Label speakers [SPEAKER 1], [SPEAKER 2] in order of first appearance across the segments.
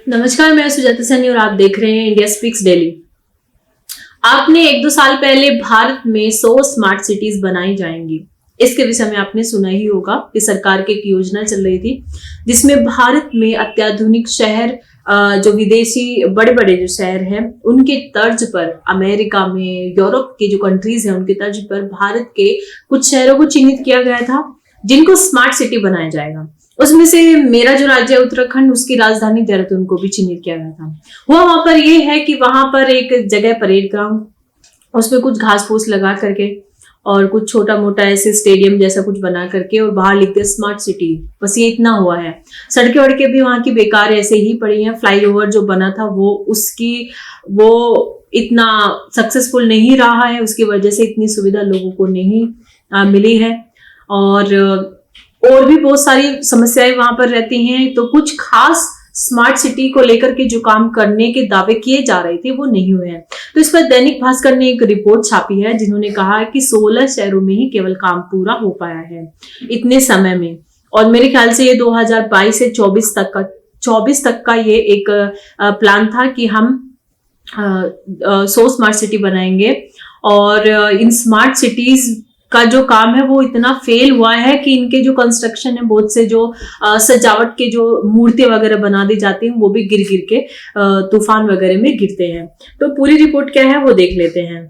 [SPEAKER 1] नमस्कार, मैं सुजाता सैनी और आप देख रहे हैं इंडिया स्पीक्स डेली। आपने 1-2 साल पहले भारत में 100 स्मार्ट सिटीज बनाई जाएंगी, इसके विषय में आपने सुना ही होगा कि सरकार की एक योजना चल रही थी जिसमें भारत में अत्याधुनिक शहर जो विदेशी बड़े बड़े जो शहर हैं उनके तर्ज पर अमेरिका में, यूरोप के जो कंट्रीज हैं उनके तर्ज पर भारत के कुछ शहरों को चिन्हित किया गया था जिनको स्मार्ट सिटी बनाया जाएगा। उसमें से मेरा जो राज्य है उत्तराखंड, उसकी राजधानी देहरादून को भी चिन्हित किया गया था। वहां पर ये है कि वहां पर एक जगह परेड ग्राउंड, उसमें कुछ घास फूस लगा करके और कुछ छोटा मोटा ऐसे स्टेडियम जैसा कुछ बना करके और बाहर लिखते स्मार्ट सिटी, बस ये इतना हुआ है। सड़कें वड़कें भी वहां की बेकार ऐसे ही पड़ी हैं। फ्लाईओवर जो बना था वो इतना सक्सेसफुल नहीं रहा है, उसकी वजह से इतनी सुविधा लोगों को नहीं मिली है और भी बहुत सारी समस्याएं वहां पर रहती हैं। तो कुछ खास स्मार्ट सिटी को लेकर के जो काम करने के दावे किए जा रहे थे वो नहीं हुए हैं। तो इस पर दैनिक भास्कर ने एक रिपोर्ट छापी है जिन्होंने कहा कि 16 शहरों में ही केवल काम पूरा हो पाया है इतने समय में, और मेरे ख्याल से ये 2022 से 24 तक का ये एक प्लान था कि हम 100 स्मार्ट सिटी बनाएंगे। और इन स्मार्ट सिटीज का जो काम है वो इतना फेल हुआ है कि इनके जो कंस्ट्रक्शन है, बहुत से जो सजावट के जो मूर्तियां वगैरह बना दी जाती हैं वो भी गिर गिर के तूफान वगैरह में गिरते हैं। तो पूरी रिपोर्ट क्या है वो देख लेते हैं।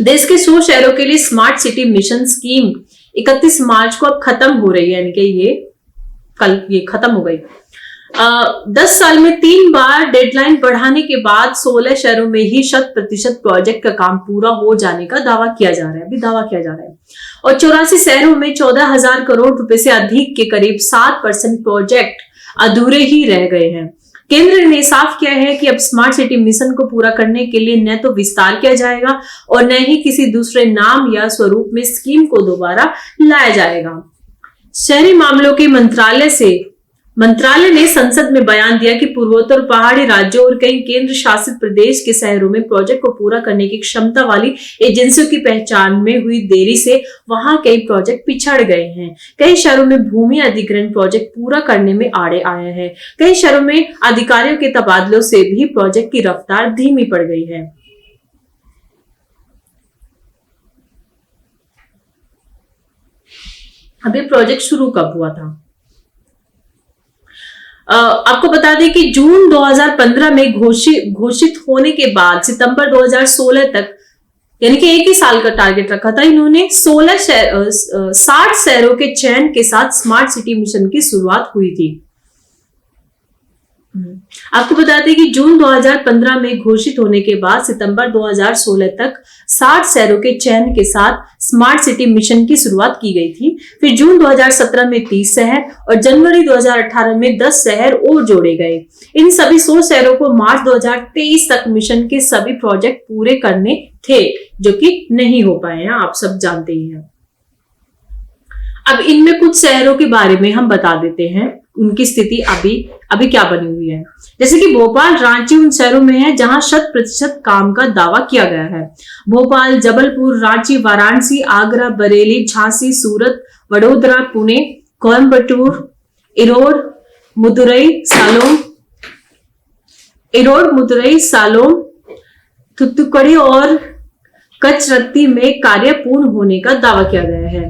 [SPEAKER 1] देश के 100 शहरों के लिए स्मार्ट सिटी मिशन स्कीम 31 मार्च को अब खत्म हो रही है, यानी कि ये कल ये खत्म हो गई। 10 साल में 3 बार डेडलाइन बढ़ाने के बाद 16 शहरों में ही 100% प्रोजेक्ट का काम पूरा हो जाने का दावा किया जा रहा है। और 84 शहरों में 14,000 करोड़ रुपए से अधिक के करीब 7% प्रोजेक्ट अधूरे ही रह गए हैं। केंद्र ने साफ किया है कि अब स्मार्ट सिटी मिशन को पूरा करने के लिए न तो विस्तार किया जाएगा और न ही किसी दूसरे नाम या स्वरूप में स्कीम को दोबारा लाया जाएगा। शहरी मामलों के मंत्रालय ने संसद में बयान दिया कि पूर्वोत्तर पहाड़ी राज्यों और कई केंद्र शासित प्रदेश के शहरों में प्रोजेक्ट को पूरा करने की क्षमता वाली एजेंसियों की पहचान में हुई देरी से वहां कई प्रोजेक्ट पिछड़ गए हैं। कई शहरों में भूमि अधिग्रहण प्रोजेक्ट पूरा करने में आड़े आया है। कई शहरों में अधिकारियों के तबादलों से भी प्रोजेक्ट की रफ्तार धीमी पड़ गई है। अभी प्रोजेक्ट शुरू कब हुआ था? आपको बता दें कि जून 2015 में घोषित होने के बाद सितंबर 2016 तक, यानी कि एक ही साल का टारगेट रखा था इन्होंने, 60 शहरों के चयन के साथ स्मार्ट सिटी मिशन की शुरुआत हुई थी। आपको बता दें कि जून 2015 में घोषित होने के बाद सितंबर 2016 तक 60 शहरों के चयन के साथ स्मार्ट सिटी मिशन की शुरुआत की गई थी। फिर जून 2017 में 30 शहर और जनवरी 2018 में 10 शहर और जोड़े गए। इन सभी 100 शहरों को मार्च 2023 तक मिशन के सभी प्रोजेक्ट पूरे करने थे, जो कि नहीं हो पाए हैं, आप सब जानते ही हैं। अब इनमें कुछ शहरों के बारे में हम बता देते हैं, उनकी स्थिति अभी क्या बनी हुई है। जैसे कि भोपाल, रांची उन शहरों में है जहां 100% काम का दावा किया गया है। भोपाल, जबलपुर, रांची, वाराणसी, आगरा, बरेली, झांसी, सूरत, वडोदरा, पुणे, कोयम्बटूर, इरोड, मुदुरई, सालोम, थुत्तुकुड़ी और कचरत्ती में कार्य पूर्ण होने का दावा किया गया है।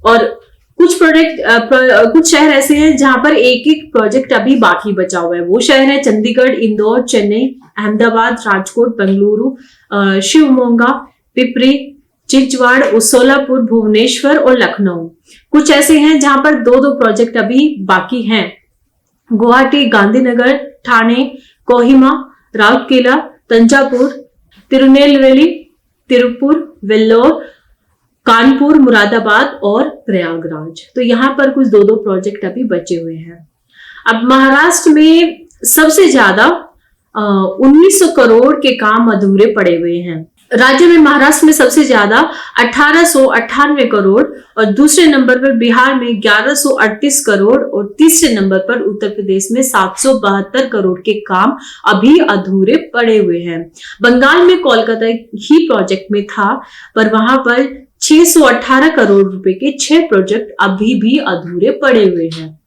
[SPEAKER 1] और कुछ शहर ऐसे हैं जहां पर एक प्रोजेक्ट अभी बाकी बचा हुआ है। वो शहर है चंडीगढ़, इंदौर, चेन्नई, अहमदाबाद, राजकोट, बेंगलुरु, शिवमोगा, पिपरी, चिंचवाड़, सोलापुर, भुवनेश्वर और लखनऊ। कुछ ऐसे हैं जहां पर 2-2 प्रोजेक्ट अभी बाकी हैं। गुवाहाटी, गांधीनगर, ठाणे, कोहिमा, राउरकेला, तंजावुर, तिरुनेलवेली, तिरुपुर, वेल्लोर, कानपुर, मुरादाबाद और प्रयागराज। तो यहाँ पर कुछ 2-2 प्रोजेक्ट अभी बचे हुए हैं। अब महाराष्ट्र में सबसे ज्यादा 1900 करोड़ के काम अधूरे पड़े हुए हैं। राज्य में महाराष्ट्र में सबसे ज्यादा 1898 करोड़ और दूसरे नंबर पर बिहार में 1138 करोड़ और तीसरे नंबर पर उत्तर प्रदेश में 772 करोड़ के काम अभी अधूरे पड़े हुए हैं। बंगाल में कोलकाता ही प्रोजेक्ट में था, पर वहां पर 618 करोड़ रुपए के 6 प्रोजेक्ट अभी भी अधूरे पड़े हुए हैं।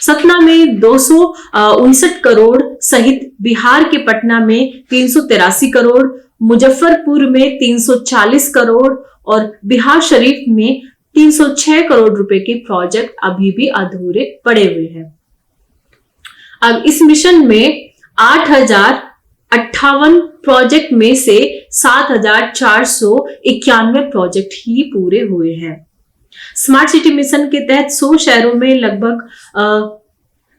[SPEAKER 1] सतना में 259 करोड़ सहित बिहार के पटना में 383 करोड़, मुजफ्फरपुर में 340 करोड़ और बिहार शरीफ में 306 करोड़ रुपए के प्रोजेक्ट अभी भी अधूरे पड़े हुए हैं। अब इस मिशन में 8,058 प्रोजेक्ट में से 7,491 प्रोजेक्ट ही पूरे हुए हैं। स्मार्ट सिटी मिशन के तहत 100 शहरों में लगभग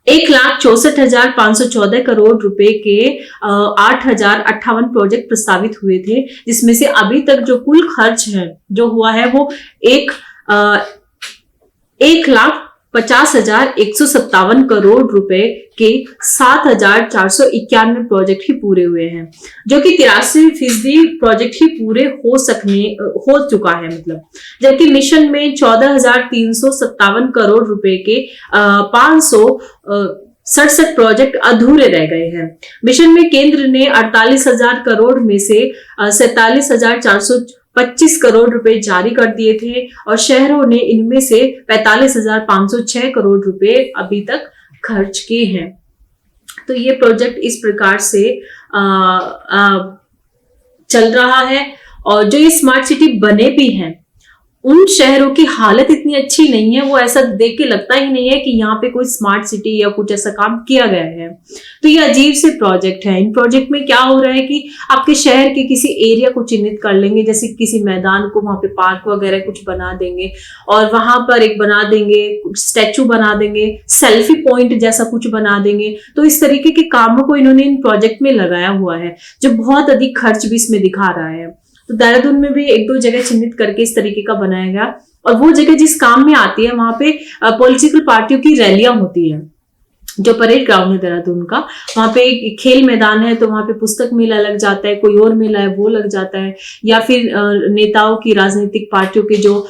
[SPEAKER 1] 1,64,514 करोड़ रुपए के 8,058 प्रोजेक्ट प्रस्तावित हुए थे, जिसमें से अभी तक जो कुल खर्च है जो हुआ है वो 1,50,157 करोड़ रुपए के 7,491 प्रोजेक्ट ही पूरे हुए हैं, जो कि 83% प्रोजेक्ट ही पूरे हो चुका है मतलब। जबकि मिशन में 14,357 करोड़ रुपए के 567 प्रोजेक्ट अधूरे रह गए हैं। मिशन में केंद्र ने 48,000 करोड़ में से 47,425 करोड़ रुपए जारी कर दिए थे और शहरों ने इनमें से 45,506 करोड़ रुपए अभी तक खर्च किए हैं। तो ये प्रोजेक्ट इस प्रकार से चल रहा है। और जो ये स्मार्ट सिटी बने भी हैं, उन शहरों की हालत इतनी अच्छी नहीं है, वो ऐसा देख के लगता ही नहीं है कि यहाँ पे कोई स्मार्ट सिटी या कुछ ऐसा काम किया गया है। तो ये अजीब से प्रोजेक्ट है। इन प्रोजेक्ट में क्या हो रहा है कि आपके शहर के किसी एरिया को चिन्हित कर लेंगे, जैसे किसी मैदान को वहां पे पार्क वगैरह कुछ बना देंगे और वहां पर एक बना देंगे स्टैचू बना देंगे, सेल्फी पॉइंट जैसा कुछ बना देंगे। तो इस तरीके के कामों को इन्होंने इन प्रोजेक्ट में लगाया हुआ है, जो बहुत अधिक खर्च भी इसमें दिखा रहा है। तो देहरादून में भी 1-2 जगह चिन्हित करके इस तरीके का बनाया गया, और वो जगह जिस काम में आती है वहां पे पॉलिटिकल पार्टियों की रैलियां होती है। जो परेड ग्राउंड है देहरादून का, वहां पे एक खेल मैदान है, तो वहां पे पुस्तक मेला लग जाता है, कोई और मेला है वो लग जाता है, या फिर नेताओं की राजनीतिक पार्टियों के जो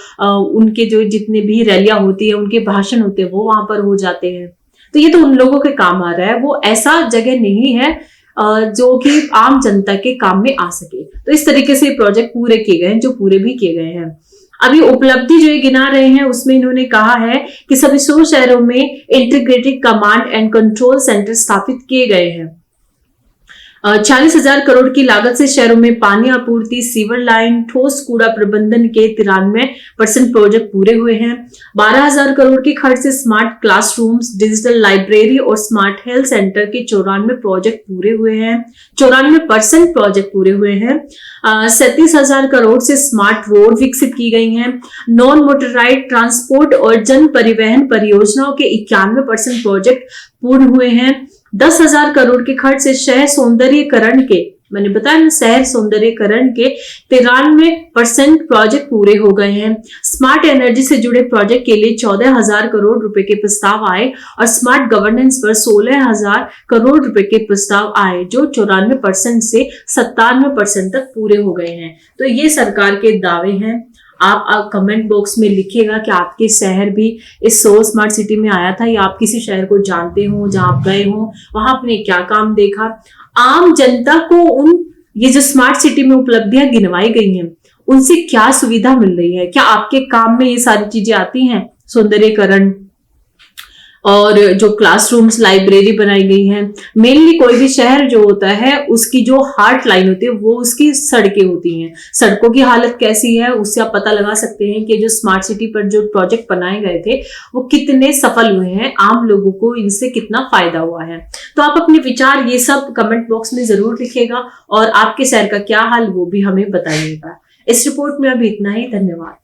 [SPEAKER 1] उनके जो जितने भी रैलियां होती है, उनके भाषण होते हैं, वो वहां पर हो जाते हैं। तो ये तो उन लोगों के काम आ रहा है, वो ऐसा जगह नहीं है जो कि आम जनता के काम में आ सके। तो इस तरीके से प्रोजेक्ट पूरे किए गए हैं, जो पूरे भी किए गए हैं। अभी उपलब्धि जो ये गिना रहे हैं उसमें इन्होंने कहा है कि सभी 100 शहरों में integrated command and control centre स्थापित किए गए हैं। 40,000 करोड़ की लागत से शहरों में पानी आपूर्ति, सीवर लाइन, ठोस कूड़ा प्रबंधन के 93% प्रोजेक्ट पूरे हुए हैं। 12,000 करोड़ के खर्च से स्मार्ट क्लासरूम्स, डिजिटल लाइब्रेरी और स्मार्ट हेल्थ सेंटर के 94 प्रोजेक्ट पूरे हुए हैं। 94% प्रोजेक्ट पूरे हुए हैं। 37,000 करोड़ से स्मार्ट रोड विकसित की गई हैं। नॉन मोटराइज्ड ट्रांसपोर्ट और जन परिवहन परियोजनाओं के 91% प्रोजेक्ट पूर्ण हुए हैं। 10,000 करोड़ के खर्च से शहर सौंदर्यीकरण के, मैंने बताया ना, शहर सौंदर्यीकरण के 93% प्रोजेक्ट पूरे हो गए हैं। स्मार्ट एनर्जी से जुड़े प्रोजेक्ट के लिए 14,000 करोड़ रुपए के प्रस्ताव आए और स्मार्ट गवर्नेंस पर 16,000 करोड़ रुपए के प्रस्ताव आए, जो 94% से 97% तक पूरे हो गए हैं। तो ये सरकार के दावे हैं। आप कमेंट बॉक्स में लिखिएगा कि आपके शहर भी इस 100 स्मार्ट सिटी में आया था, या आप किसी शहर को जानते हो जहां आप गए हो, वहां आपने क्या काम देखा। आम जनता को ये जो स्मार्ट सिटी में उपलब्धियां गिनवाई गई हैं, उनसे क्या सुविधा मिल रही है, क्या आपके काम में ये सारी चीजें आती हैं? सौंदर्यीकरण और जो क्लासरूम्स, लाइब्रेरी बनाई गई है। मेनली कोई भी शहर जो होता है उसकी जो हार्ट लाइन होती है वो उसकी सड़कें होती हैं। सड़कों की हालत कैसी है उससे आप पता लगा सकते हैं कि जो स्मार्ट सिटी पर जो प्रोजेक्ट बनाए गए थे वो कितने सफल हुए हैं, आम लोगों को इनसे कितना फायदा हुआ है। तो आप अपने विचार ये सब कमेंट बॉक्स में जरूर लिखिएगा और आपके शहर का क्या हाल वो भी हमें बताइएगा। इस रिपोर्ट में अभी इतना ही। धन्यवाद।